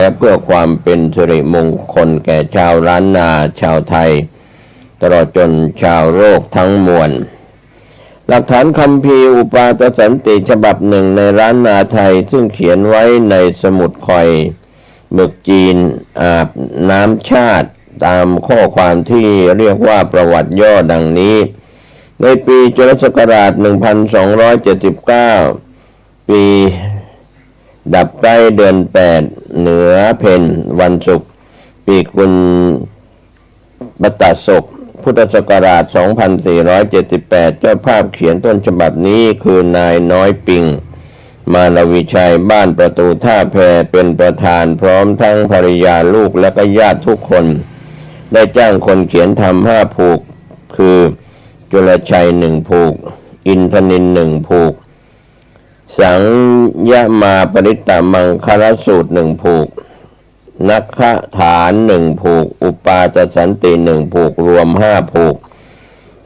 และเพื่อความเป็นสิริมงคลแก่ชาวล้านนาชาวไทยตลอดจนชาวโลกทั้งมวลหลักฐานคัมภีร์อุปาทสันติฉบับหนึ่งในล้านนาไทยซึ่งเขียนไว้ในสมุดคอยหมึกจีนอาบน้ำชาติตามข้อความที่เรียกว่าประวัติย่อดังนี้ในปีจุลศักราช 1279 ปีดับใกล้เดือน 8 เหนือเพ็ญวันศุกร์ปีกุลบัตตศกพุทธศักราช 2478 เจ้าภาพเขียนต้นฉบับนี้คือนายน้อยปิงมาลวิชัยบ้านประตูท่าแพเป็นประธานพร้อมทั้งภริยาลูกและก็ญาติทุกคนได้จ้างคนเขียนทำ5 ผูกคือจุลชัย1 ผูกอินทนิน1 ผูกสังยมาปริตตมังคลสูตร1 ผูกนักขฐาน1 ผูกอุปาทสันติ1 ผูกรวม5 ผูก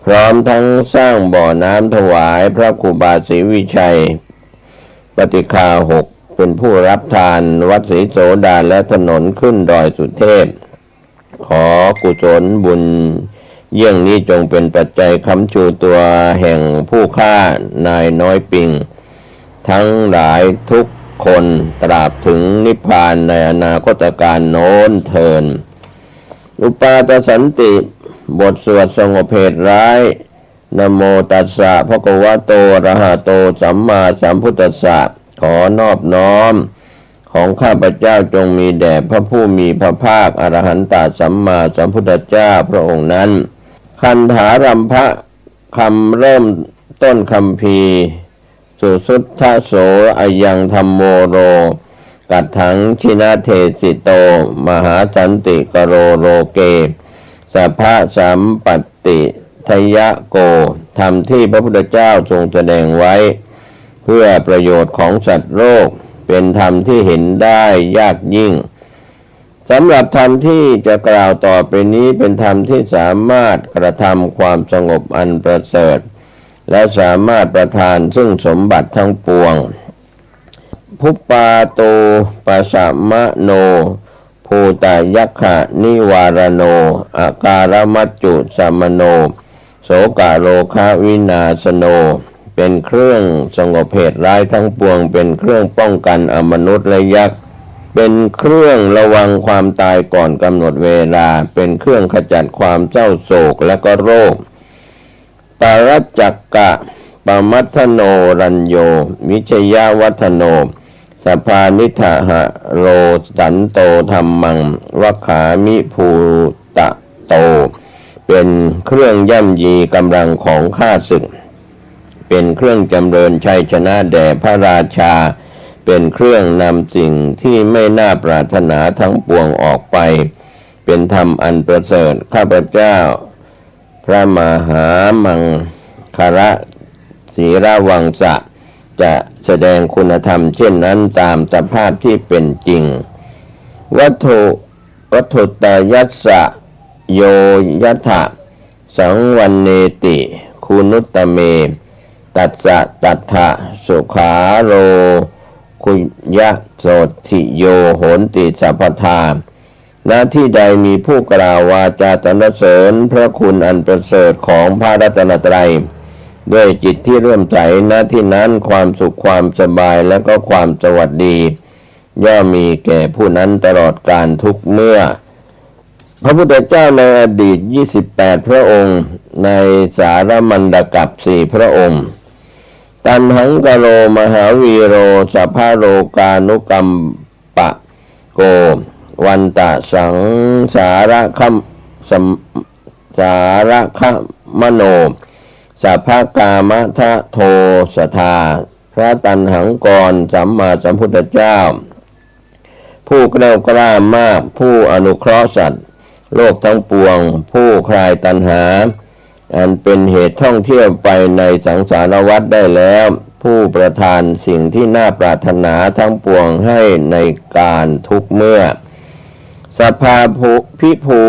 พร้อมทั้งสร้างบ่อน้ำถวายพระครูบาศรีวิชัยปฏิฆา6เป็นผู้รับทานวัดศรีโสดาและถนนขึ้นดอยสุเทพขอกุศลบุญเยี่ยงนี้จงเป็นปัจจัยค้ำชูตัวแห่งผู้ฆ่านายน้อยปิงทั้งหลายทุกคนตราบถึงนิพพานในอนาคตการโน้นเทินอุปาทสันติบทสวดสงบเหตุร้ายนะโมตัสสะภะคะวะโตอะระหะโตสัมมาสัมพุทธัสสะขอนอบน้อมของข้าพเจ้าจงมีแด่พระผู้มีพระภาคอรหันตสัมมาสัมพุทธเจ้าพระองค์นั้นคันธารัมภะคำเริ่มต้นคัมภีร์สุสุทธโสอายังธัมโมโรกัตถังชินาเทสิโตมหาสันติกโรโรเกสัพพะสัมปัตติทยะโกธรรมที่พระพุทธเจ้าทรงแสดงไว้เพื่อประโยชน์ของสัตว์โลกเป็นธรรมที่เห็นได้ยากยิ่งสำหรับธรรมที่จะกล่าวต่อไปนี้เป็นธรรมที่สามารถกระทำความสงบอันประเสริฐและสามารถประทานซึ่งสมบัติทั้งปวงภุปปาโตปัสสะมะโนภูตายัคขะนิวารโนอาการมัจจุสัมมโนโสกะโรคะวินาสโนเป็นเครื่องสงบเหตุร้ายทั้งปวงเป็นเครื่องป้องกันอมนุษย์และยักษ์เป็นเครื่องระวังความตายก่อนกำหนดเวลาเป็นเครื่องขจัดความเศร้าโศกและก็โรคตารัจจักกะปมัทธโนรัญโยวิชยาวัฒโนสภานิทหะโรสันโตธัมมังวัคขามิภูตะโตเป็นเครื่องย่ำยีกำลังของข้าศึกเป็นเครื่องจำเริญชัยชนะแด่พระราชาเป็นเครื่องนำสิ่งที่ไม่น่าปรารถนาทั้งปวงออกไปเป็นธรรมอันประเสริฐข้าพเจ้าพระมหามังคารศีรวังสะจะแสดงคุณธรรมเช่นนั้นตามสภาพที่เป็นจริงวัตถุตยัสสะโยยัตถะสังวันเนติคุนุตตเมตัสสะตัทธะสุขาโรคุยะโสติโยโหนติสัพพทาณที่ใดมีผู้กล่าววาจาสรรเสริญพระคุณอันประเสริฐของพระรัตนตรัยด้วยจิตที่เลื่อมใสณที่นั้นความสุขความสบายและก็ความสวัสดีย่อมมีแก่ผู้นั้นตลอดกาลทุกเมื่อพระพุทธเจ้าในอดีต28 พระองค์ในสารมันดกัป4 พระองค์ตันหังกโรมหาวีโรสัพพโรกานุกัมปะโกวันตะสังสาระคัมสาระคะมโนสัพพกามะทะโทสทาพระตันหังกรสัมมาสัมพุทธเจ้าผู้แกล้วกล้ามากผู้อนุเคราะห์สัตว์โลกทั้งปวงผู้คลายตัณหาอันเป็นเหตุท่องเที่ยวไปในสังสารวัฏได้แล้วผู้ประทานสิ่งที่น่าปรารถนาทั้งปวงให้ในการทุกเมื่อสัพพาภิภู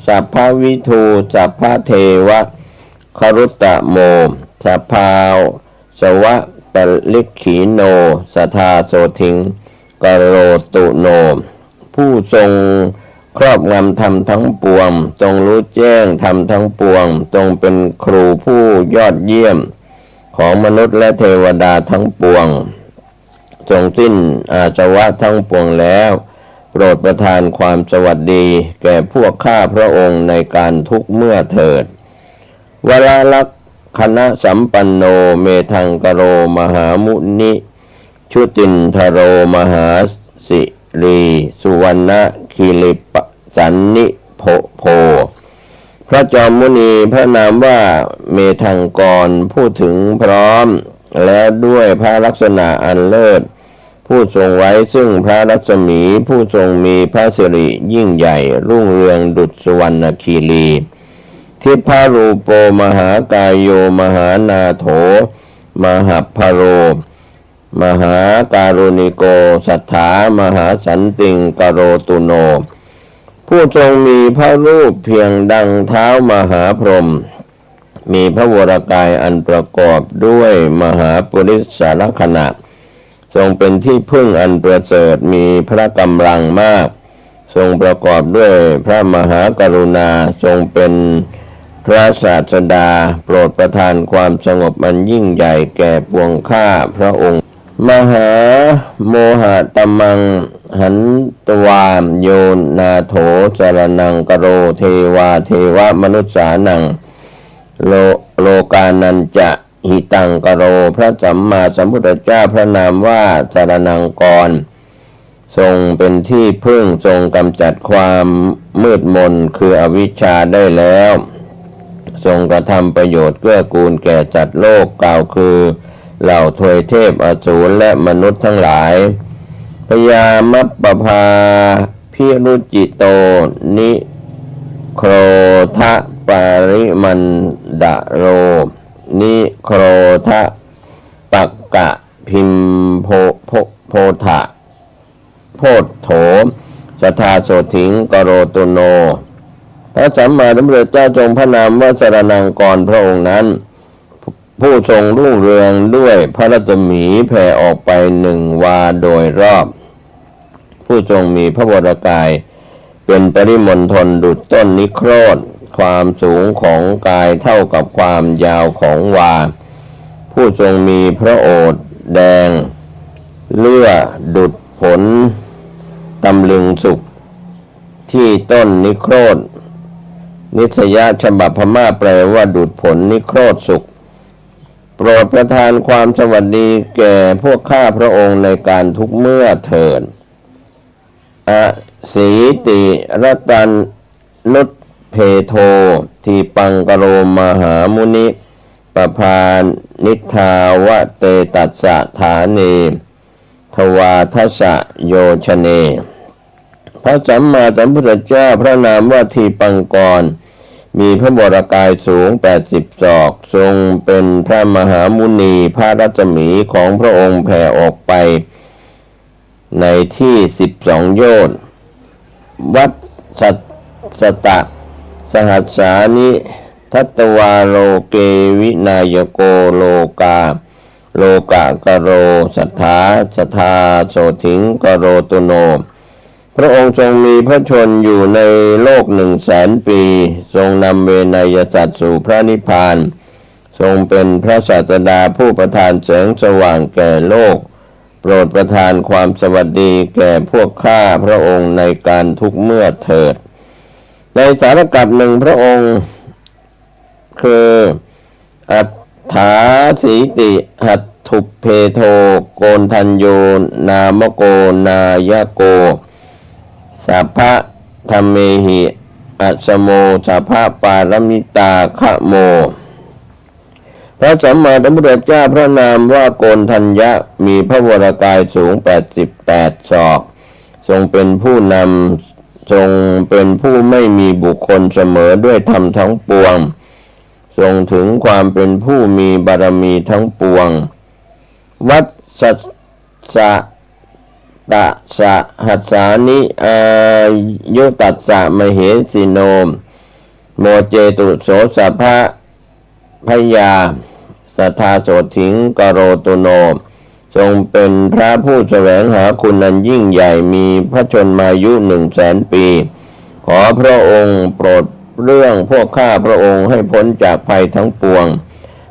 สัพพวิทูสัพพเทวะครุตตะโมสัพพาสวะปลิกขีโนสทาโสทิงกโรตุโน ผู้ทรงครอบงำธรรมทั้งปวงทรงรู้แจ้งธรรมทั้งปวงทรงเป็นครูผู้ยอดเยี่ยมของมนุษย์และเทวดาทั้งปวงทรงสิ้นอาสวะทั้งปวงแล้วโปรดประทานความสวัสดีแก่พวกข้าพระองค์ในการทุกเมื่อเถิดวลาลักคณะสัมปันโนเมทังกโรมหามุนิชุตินทโรมหาสิรีสุวรรณคีริปสันนิโพพระจอมมุนีพระนามว่าเมทังกรผู้ถึงพร้อมแล้วด้วยพระลักษณะอันเลิศผู้ทรงไว้ซึ่งพระรัศมีผู้ทรงมีพระสิริยิ่งใหญ่รุ่งเรืองดุจสุวรรณคีรีทิพารูโปมหากายโยมหานาโถมหัพพโรมหาการุณิโกสัทธามหาสันติงกโรตุโนผู้ทรงมีพระรูปเพียงดังเท้ามหาพรหมมีพระวรกายอันประกอบด้วยมหาปุริสารขณะทรงเป็นที่พึ่งอันประเสริฐมีพระกำลังมากทรงประกอบด้วยพระมหากรุณาทรงเป็นพระศาสดาโปรดประทานความสงบอันยิ่งใหญ่แก่ปวงข้าพระองค์มหาโมหะตมังหันตวามโยนาโถสรนังกโรเทวาเทวมนุษสานังโลกานันจะหิตังกโรพระสัมมาสัมพุทธเจ้าพระนามว่าสรนังกรทรงเป็นที่พึ่งทรงกำจัดความมืดมนคืออวิชชาได้แล้วทรงกระทำประโยชน์เกื้อกูลแก่จัดโลกกล่าวคือเหล่าทวยเทพอสูรและมนุษย์ทั้งหลายพยามัปปภาพิรุจิโตนิโครทะปาริมันดะโรนิโครทะปักกะพิมโพธะโพธโถสัทธาโสถิงกโรตุโนพระสัมมาสัมพุทธเจ้าทรงพระนามว่าสรนังกรพระองค์นั้นผู้ทรงรุ่งเรืองด้วยพระรัศมีแผ่ออกไป1 วาโดยรอบผู้ทรงมีพระวรกายเป็นปริมณฑลดุจต้นนิโครธความสูงของกายเท่ากับความยาวของวาผู้ทรงมีพระโอษฐ์แดงเลื่อดุจผลตำลึงสุกที่ต้นนิโครธนิสยฉบับพม่าแปลว่าดุจผลนิโครธสุกโปรดประทานความสวัสดีแก่พวกข้าพระองค์ในการทุกเมื่อเถิดอสีติรตันนุตเพโททีปังกโรมหามุนิปภานิทาวะเตตัสสะฐาเนทวาทัสสะโยชเนพระสัมมาสัมพุทธเจ้าพระนามว่าทีปังกรมีพระวรกายสูง80 ศอกทรงเป็นพระมหามุนีพระรัศมีของพระองค์แผ่ออกไปในที่12 โยชน์วัดสัตตะสหัสสานิทัตตวาโลเกวินายโกโลกะกโรสัทธาสัทธาโสถิงกโรตุโนพระองค์ทรงมีพระชนอยู่ในโลก100,000 ปีทรงนำเวนยสัตว์สู่พระนิพพานทรงเป็นพระศาสดาผู้ประทานแสงสว่างแก่โลกโปรดประทานความสวัสดีแก่พวกข้าพระองค์ในการทุกเมื่อเถิดในสารกัปหนึ่งพระองค์คืออัฏฐาสีติหัตถุเพโทโกนทัญโยนามโกนายโกสัพพะธรรมเมหิอัสโมสัพพะปารมิตาคะโมพระสัมมาสัมพุทธเจ้าพระนามว่าโกนทัญญะมีพระวรกายสูง88 ศอกทรงเป็นผู้นำทรงเป็นผู้ไม่มีบุคคลเสมอด้วยธรรมทั้งปวงทรงถึงความเป็นผู้มีบารมีทั้งปวงวัดสัสสะตะสะหัสสานิอายุตัสสะมเหสิโนโมเจตุโสสัพพะพยาสัทธาโสถิงกโรตุโน ทรงเป็นพระผู้แสวงหาคุณอันยิ่งใหญ่มีพระชนมายุ100,000 ปีขอพระองค์โปรดเรื่องพวกข้าพระองค์ให้พ้นจากภัยทั้งปวง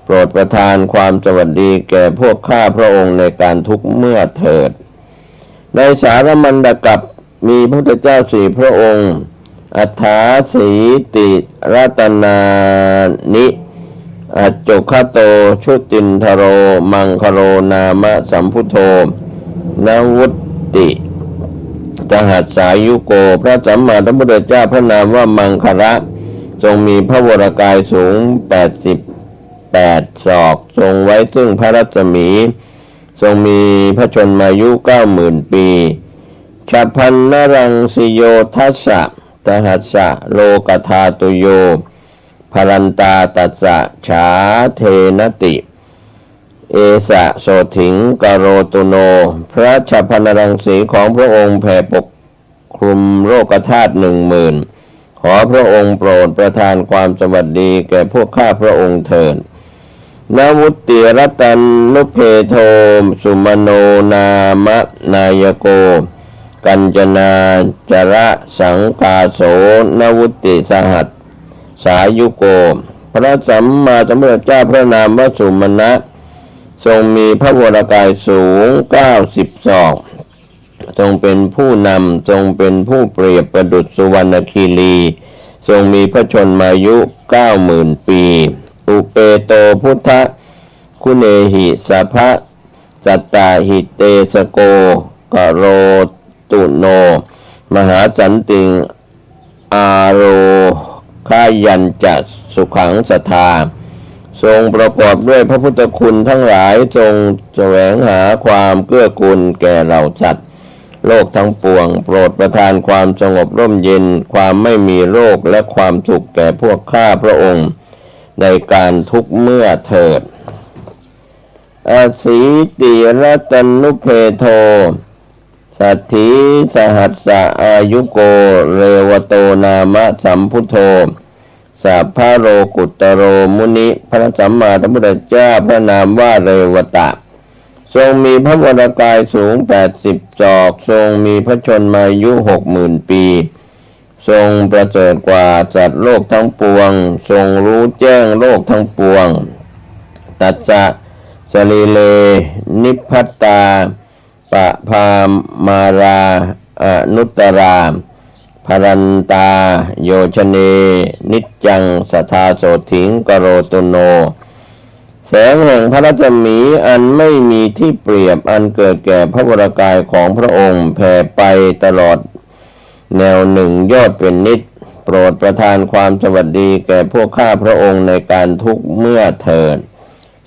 โปรดประทานความสวัสดีแก่พวกข้าพระองค์ในการทุกเมื่อเถิดในสารมันดกัปมีพระพุทธเจ้า4 พระองค์อัฏฐาสีติรัตนานิอัจจุคโตชุตินทโรมังคโรนามะสัมพุทโธนวุตติจหัสสายุโกพระสัมมาสัมพุทธเจ้าพระนามว่ามังคละทรงมีพระวรกายสูง88 ศอกทรงไว้ซึ่งพระรัศมีทรงมีพระชนมายุ 90,000 ปีฉัพพันนรังสิโยทัสสะตหัสสะโลกธาตุโยภรันตาตัสสะฉาเทนติเอสะโสถิงกโรตุโนพระฉัพพนรังสีของพระองค์แผ่ปกคลุมโลกธาตุ10,000ขอพระองค์โปรดประทานความสวัสดีแก่พวกข้าพระองค์เถิดนวุตติรัตันนุเพโทสุมโนนามะนายโกกัญจนาจระสังกาโสนวุตติสหัสสายุโกพระสัมมาสัมพุทธเจ้าพระนามวสุมนะทรงมีพระวรกายสูง90 ศอกทรงเป็นผู้นำทรงเป็นผู้เปรียบประดุจสุวรรณคีรีทรงมีพระชนมายุ 90,000 ปีอุเปโตพุทธคุเนหิสัพพะสัตตาหิเตสโกกโรตุโนมหาสันติงอาโรคายัญจะสุขังสัทธาทรงประกอบด้วยพระพุทธคุณทั้งหลายทรงแสวงหาความเกื้อกูลแก่เหล่าสัตว์โลกทั้งปวงโปรดประทานความสงบร่มเย็นความไม่มีโรคและความสุขแก่พวกข้าพระองค์ในการทุกเมื่อเถิดอสีติรัตนุเพโทสัทธิสหัสสะอายุโกเรวโตนามะสัมพุทโธสัพพะโรกุตโรมุนิพระสัมมาสัมพุทธเจ้าพระนามว่าเรวตะทรงมีพระวรกายสูง80 ศอกทรงมีพระชนมายุ 60,000 ปีทรงประเสริฐกว่าจัดโลกทั้งปวงทรงรู้แจ้งโลกทั้งปวงตัสสะสลีเลนิพพัตตาปะพามาราอนุตตราภรันตาโยชเนนิจจังสัทธาโสถิงกโรตุโนแสงแห่งพระรัศมีอันไม่มีที่เปรียบอันเกิดแก่พระวรกายของพระองค์แผ่ไปตลอดแนวหนึ่งยอดเป็นนิจโปรดประทานความสวัสดีแก่พวกข้าพระองค์ในการทุกเมื่อเถิด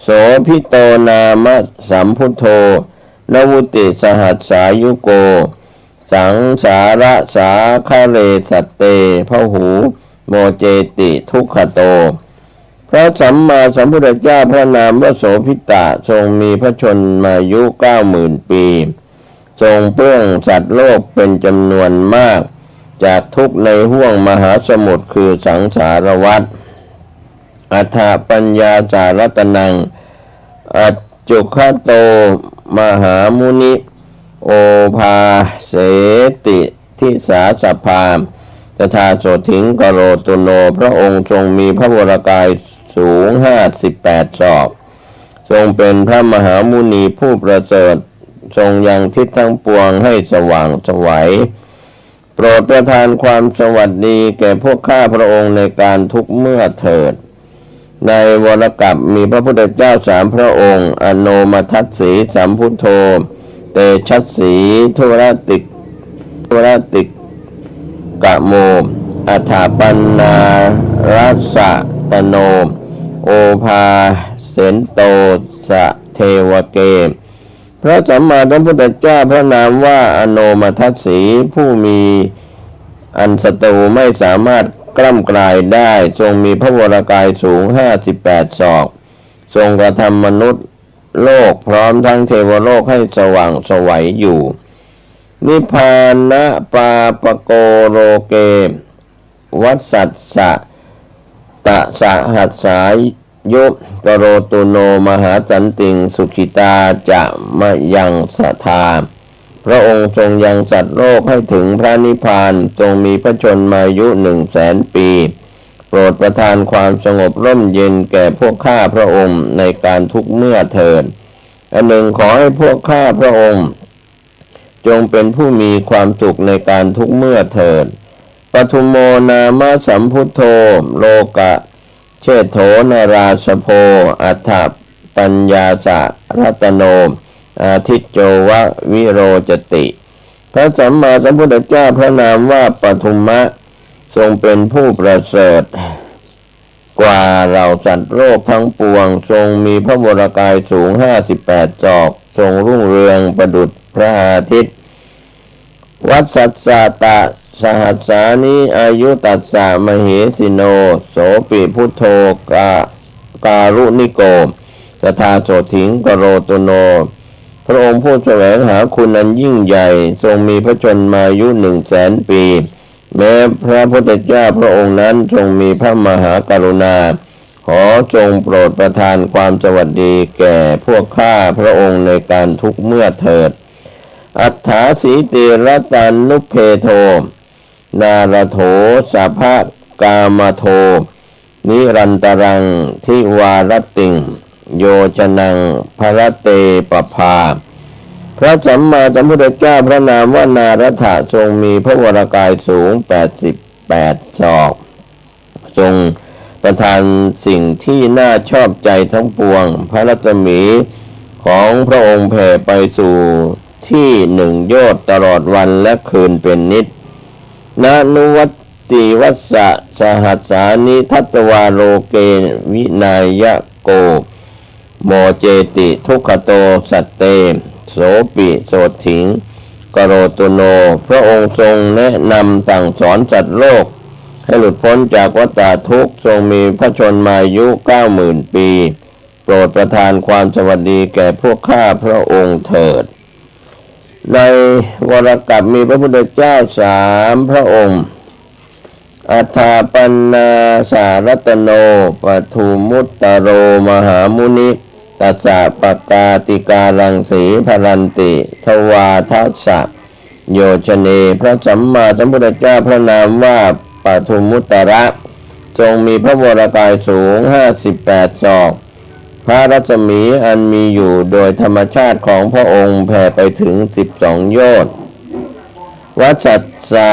โสภิโตนามะสัมพุทโธนวุติสหัสสายุโกสังสาระสาคาเรสัตเตพหูโมเจติทุกขโตพระสัมมาสัมพุทธเจ้าพระนามว่าโสภิตะทรงมีพระชนมายุ 90,000 ปีทรงเปลื้องสัตว์โลกเป็นจำนวนมากจากทุกข์ในห้วงมหาสมุทรคือสังสารวัฏอัฏฐปัญญาจารตนังอัจจุคโตมหามุนิโอภาเสติทิสาสภามตถาโสถิงกโรตุโนพระองค์ทรงมีพระวรกายสูง58 ศอกทรงเป็นพระมหามุนีผู้ประเสริฐทรงยังทิศทั้งปวงให้สว่างไสวโปรดประทานความสวัสดีแก่พวกข้าพระองค์ในการทุกเมื่อเถิดในวรกัปมีพระพุทธเจ้า3 พระองค์อโนมทัสสีสัมพุทโธเตชัสสีทุรติกะโมอัฏฐปันนารัสสะตโนโอภาเสนโตสะเทวเกพระสัมมาสัมพุทธเจ้าพระนามว่าอโนมทัสสีผู้มีอันศัตรูไม่สามารถกล้ำกลายได้ทรงมีพระวรกายสูง58 ศอกทรงกระทำมนุษย์โลกพร้อมทั้งเทวโลกให้สว่างไสวอยู่นิพพานะปาปโกโรเกวัสสัสสะตะสหัสสา ยุกโรตุโนมหาสันติงสุขิตาจะมะยังสทาพระองค์ทรงยังสัตว์โลกให้ถึงพระนิพพานทรงมีพระชนมายุ 100,000 ปีโปรดประทานความสงบร่มเย็นแก่พวกข้าพระองค์ในการทุกเมื่อเถิดอันหนึ่งขอให้พวกข้าพระองค์จงเป็นผู้มีความสุขในการทุกเมื่อเถิดปทุมโมนามสัมพุทโธโลกะเชโธนราสโพอัฏฐปัญญาสะรัตโนอาทิจโจวะวิโรจติพระสัมมาสัมพุทธเจ้าพระนามว่าปทุมมะทรงเป็นผู้ประเสริฐกว่าเราสัตว์โลกทั้งปวงทรงมีพระวรกายสูง58 ศอกทรงรุ่งเรืองประดุจพระอาทิตย์วัสสัสสะตะสหัสสานิอายุตัสสะมเหสิโนโสปิพุทโธการุณิโกสทาโสถิงกโรตุโนพระองค์ผู้แสวงหาคุณอันยิ่งใหญ่ทรงมีพระชนมายุ 100,000 ปีแม้พระพุทธเจ้าพระองค์นั้นทรงมีพระมหากรุณาขอทรงโปรดประทานความสวัสดีแก่พวกข้าพระองค์ในการทุกเมื่อเถิดอัฏฐาสีติรตันนุเพโทนารโถสัพพะกามโทนิรันตรังทิวารติงโยชนังภรเตปภาพระสัมมาสัมพุทธเจ้าพระนามว่านารถะทรงมีพระวรกายสูง88 ศอกทรงประทานสิ่งที่น่าชอบใจทั้งปวงพระรัศมีของพระองค์แผ่ไปสู่ที่1 โยชน์ตลอดวันและคืนเป็นนิจนานุวัตติวัสสะสหัสสานิทัตวาโลเกวินายโกโมเจติทุกขโตสัตเตโสปิโสถิงกโรตุโนพระองค์ทรงแนะนำสั่งสอนสัตว์โลกให้หลุดพ้นจากวัฏทุกข์ทรงมีพระชนมายุ 90,000 ปีโปรดประทานความสวัสดีแก่พวกข้าพระองค์เถิดในวรกัปมีพระพุทธเจ้า3 พระองค์อัฏฐปันนาสารัตโนปทุมุตตโรมหามุนิตัสสะปกาติการังสีภรันติทวาทัสสะโยชเนพระสัมมาสัมพุทธเจ้าพระนามว่าปทุมุตตระทรงมีพระวรกายสูง58 ศอกพระรัศมีอันมีอยู่โดยธรรมชาติของพระองค์แผ่ไปถึง12 โยชน์วัสสัสสะ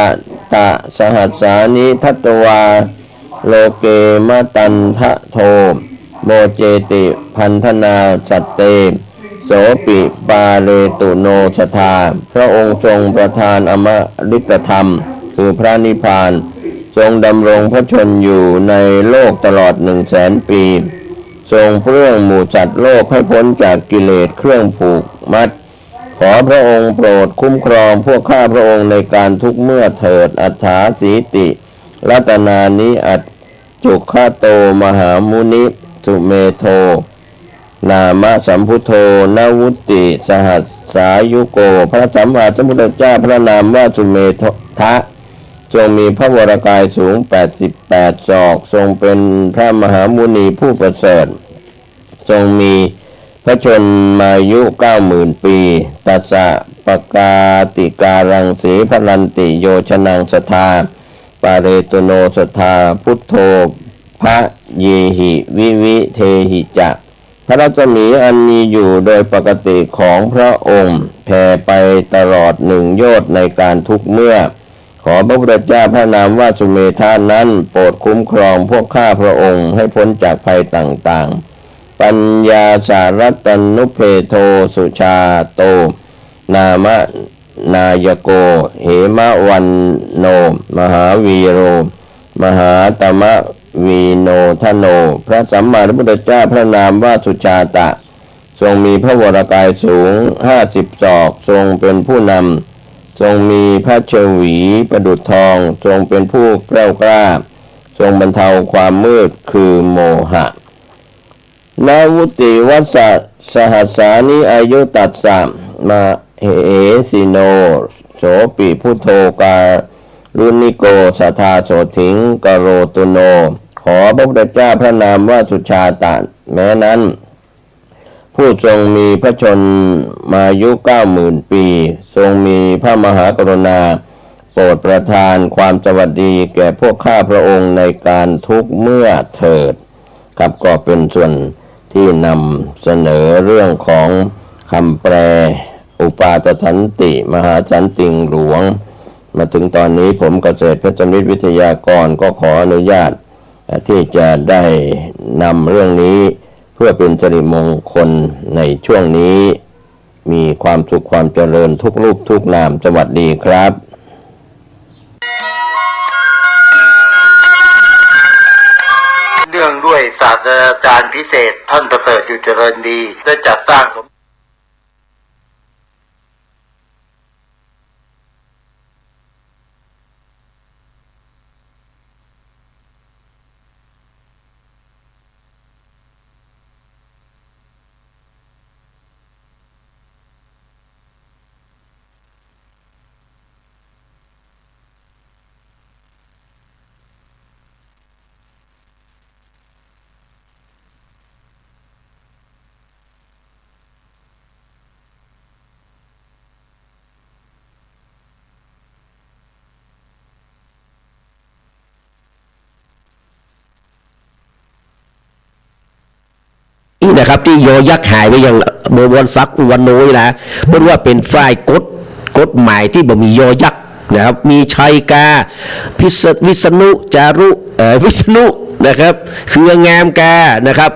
ตะสหัสสานิทัตวาโลเกมตันทะโทโมเจติพันธนาสัตเตโสปิปาเรตุโนสทาพระองค์ทรงประทานอมฤตธรรมคือพระนิพพานทรงดำรงพระชนอยู่ในโลกตลอด 100,000 ปีทรงเปลื้องหมู่สัตว์โลกให้พ้นจากกิเลสเครื่องผูกมัดขอพระองค์โปรดคุ้มครองพวกข้าพระองค์ในการทุกเมื่อเถิดอัฏฐาสีติรัตนานิอัจจุขโตมหามุนิสุเมโทนามสัมพุทโธนวุติสหัสสายุโกพระสัมมาสัมพุทธเจ้าพระนามว่าสุเมทะทรงมีพระวรกายสูง88 ศอกทรงเป็นพระมหามุนีผู้ประเสริฐทรงมีพระชนมายุ 90,000 ปีตัสสะปกาติการังสีภรันติโยชนังสทาปาเรตุโนสทาพุทโธพระเยหิวิวิเทหิจะพระรัศมีอันมีอยู่โดยปกติของพระองค์แผ่ไปตลอด1 โยชน์ในการทุกเมื่อขอพระพุทธเจ้าพระนามว่าสุเมธานั้นโปรดคุ้มครองพวกข้าพระองค์ให้พ้นจากภัยต่างๆปัญญาสารัตนุเพโทสุชาโตนามนายโกเหมะวันโนมหาวีโรมหาตมะวีโนทโนพระสัมมาสัมพุทธเจ้าพระนามว่าสุชาตะทรงมีพระวรกายสูง50 ศอกทรงเป็นผู้นำทรงมีพระเชวีประดุจทองทรงเป็นผู้แกล้วกล้าทรงบรรเทาความมืดคือโมหะนาวุติวัสสะสหัสสานิอายุตัสสะมาเหสิโนโสปิพุทโธการุณิโกสัทธาโสถิงกโรตุโน ขอพระพุทธเจ้าพระนามว่าสุชาตะแม้นั้นผู้ทรงมีพระชนมายุ90,000 ปีทรงมีพระมหากรุณาโปรดประทานความสวัสดีแก่พวกข้าพระองค์ในการทุกเมื่อเถิดครับก็เป็นส่วนที่นำเสนอเรื่องของคำแปลอุปาทสันติมหาสันติหลวงมาถึงตอนนี้ผมเกษตรเพชรมิตรวิทยากรก็ขออนุญาตที่จะได้นำเรื่องนี้เพื่อเป็นสิริมงคลในช่วงนี้มีความสุขความเจริญทุกรูปทุกนามสวัสดีครับเนื่องด้วยศาสตราจารย์พิเศษท่านประเสริฐอยู่เจริญดีได้จัดสร้างนี่นะครับที่ยอยักษ์หายไปอย่างเมื่อวันซักวันโน้ยนะเพราะว่าเป็นฝ่ายกฎหมายที่บ่มียอยักษ์นะครับมีชัยกาวิษณุจารุวิษณุนะครับคืองามกานะครับ